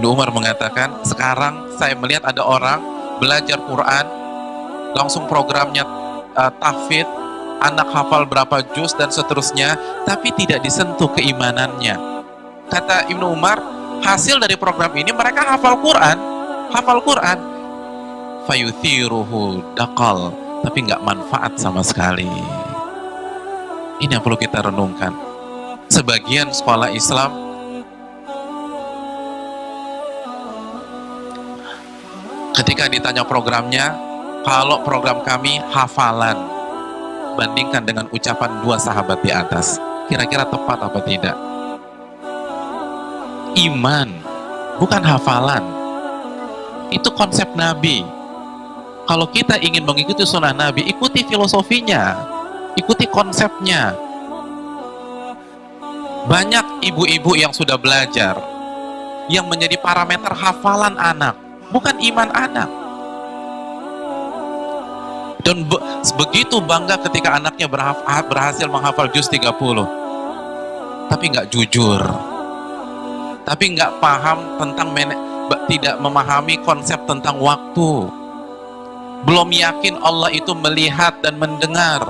Ibnu Umar mengatakan, sekarang saya melihat ada orang belajar Quran, langsung programnya tahfidz, anak hafal berapa juz dan seterusnya, tapi tidak disentuh keimanannya. Kata Ibnu Umar, hasil dari program ini mereka hafal Quran, fayuthiruhu daqal, tapi nggak manfaat sama sekali. Ini yang perlu kita renungkan. Sebagian sekolah Islam ketika ditanya programnya, kalau program kami hafalan, bandingkan dengan ucapan dua sahabat di atas, kira-kira tepat apa tidak? Iman, bukan hafalan. Itu konsep Nabi. Kalau kita ingin mengikuti sunnah Nabi, ikuti filosofinya, ikuti konsepnya. Banyak ibu-ibu yang sudah belajar, yang menjadi parameter hafalan anak, bukan iman anak. Dan begitu bangga ketika anaknya berhasil menghafal juz 30, tapi nggak jujur, tapi nggak paham tentang tidak memahami konsep tentang waktu, belum yakin Allah itu melihat dan mendengar.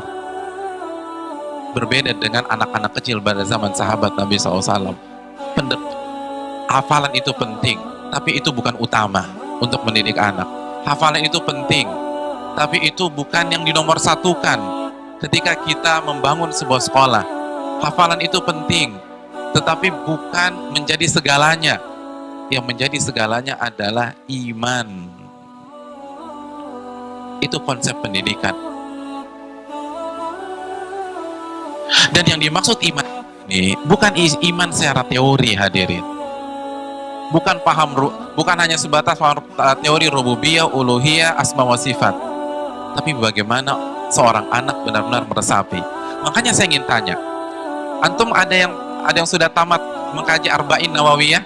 Berbeda dengan anak-anak kecil pada zaman sahabat Nabi SAW. Hafalan itu penting, tapi itu bukan utama untuk mendidik anak. Hafalan itu penting, tapi itu bukan yang dinomorsatukan ketika kita membangun sebuah sekolah. Hafalan itu penting, tetapi bukan menjadi segalanya. Yang menjadi segalanya adalah iman. Itu konsep pendidikan. Dan yang dimaksud iman ini bukan iman secara teori, hadirin. Bukan hanya sebatas teori rububiyah, uluhiyah, asma wa sifat. Tapi bagaimana seorang anak benar-benar meresapi. Makanya saya ingin tanya, antum ada yang sudah tamat mengkaji Arba'in Nawawiyah?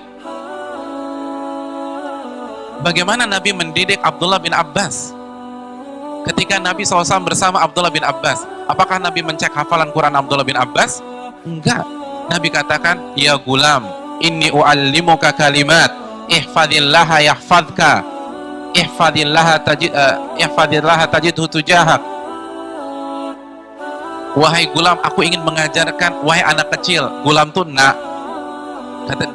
Bagaimana Nabi mendidik Abdullah bin Abbas? Ketika Nabi SAW bersama Abdullah bin Abbas, apakah Nabi mencek hafalan Quran Abdullah bin Abbas? Enggak. Nabi katakan, ya gulam, inni u'allimuka kalimat, ihfadillaha yahfadka, ihfadillaha tajidhu tujahak. Wahai gulam, aku ingin mengajarkan, wahai anak kecil, gulam tuh nak.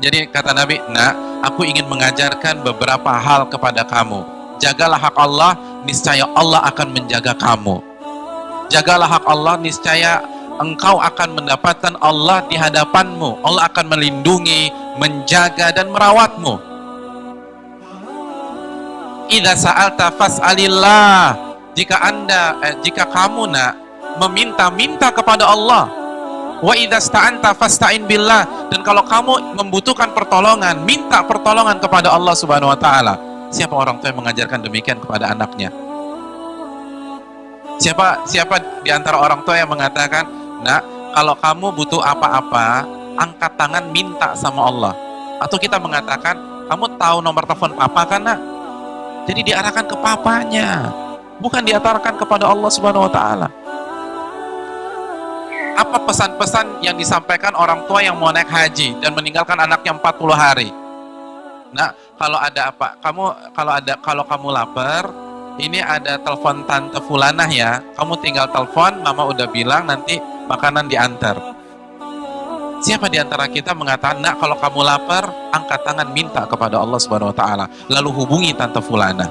Jadi kata Nabi, nak, aku ingin mengajarkan beberapa hal kepada kamu. Jagalah hak Allah, niscaya Allah akan menjaga kamu. Jagalah hak Allah, niscaya engkau akan mendapatkan Allah di hadapanmu. Allah akan melindungi, menjaga, dan merawatmu. Idza sa'alta fas'alillah. Jika kamu nak meminta kepada Allah. Wa idza sta'anta fasta'in billah. Dan kalau kamu membutuhkan pertolongan, minta pertolongan kepada Allah Subhanahu wa taala. Siapa orang tua yang mengajarkan demikian kepada anaknya? Siapa di antara orang tua yang mengatakan, nak, kalau kamu butuh apa-apa, angkat tangan minta sama Allah? Atau kita mengatakan, kamu tahu nomor telepon papa kan, nak? Jadi diarahkan ke papanya, bukan diarahkan kepada Allah Subhanahu wa taala. Apa pesan-pesan yang disampaikan orang tua yang mau naik haji dan meninggalkan anaknya 40 hari? Nah, kalau ada apa? Kalau kamu lapar, ini ada telepon tante fulanah ya. Kamu tinggal telepon, mama udah bilang nanti makanan diantar. Siapa di antara kita mengatakan, nak, kalau kamu lapar, angkat tangan minta kepada Allah Subhanahu wa taala, lalu hubungi tante fulanah.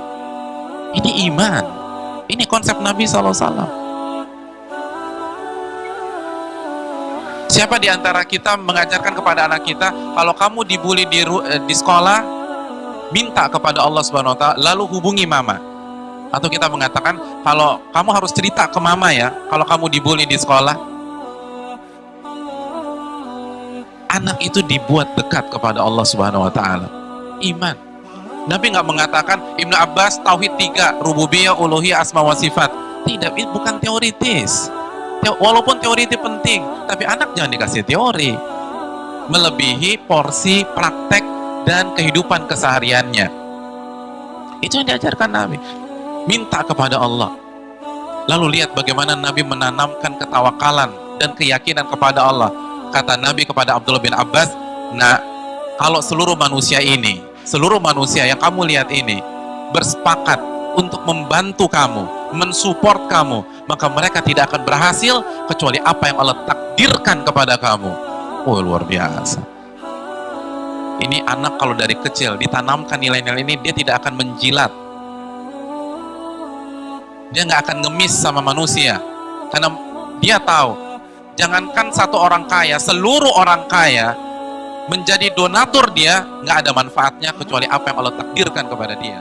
Ini iman. Ini konsep Nabi SAW. Siapa di antara kita mengajarkan kepada anak kita, kalau kamu dibully di sekolah, minta kepada Allah Subhanahu wa taala, lalu hubungi mama. Atau kita mengatakan, kalau kamu harus cerita ke mama ya, kalau kamu dibully di sekolah. Anak itu dibuat dekat kepada Allah Subhanahu wa taala. Iman. Nabi nggak mengatakan, Ibnu Abbas tauhid 3, rububiyah, uluhiyah, asma wa sifat. Tidak, itu bukan teoritis. Walaupun teori itu penting, tapi anak jangan dikasih teori. Melebihi porsi praktek dan kehidupan kesehariannya. Itu yang diajarkan Nabi. Minta kepada Allah. Lalu lihat bagaimana Nabi menanamkan ketawakalan dan keyakinan kepada Allah. Kata Nabi kepada Abdullah bin Abbas, nah, kalau seluruh manusia ini seluruh manusia yang kamu lihat ini bersepakat untuk membantu kamu, mensupport kamu, maka mereka tidak akan berhasil kecuali apa yang Allah takdirkan kepada kamu. Oh, luar biasa. Ini anak kalau dari kecil ditanamkan nilai-nilai ini, dia tidak akan menjilat, dia nggak akan ngemis sama manusia, karena dia tahu, jangankan satu orang kaya, seluruh orang kaya menjadi donatur dia nggak ada manfaatnya kecuali apa yang Allah takdirkan kepada dia.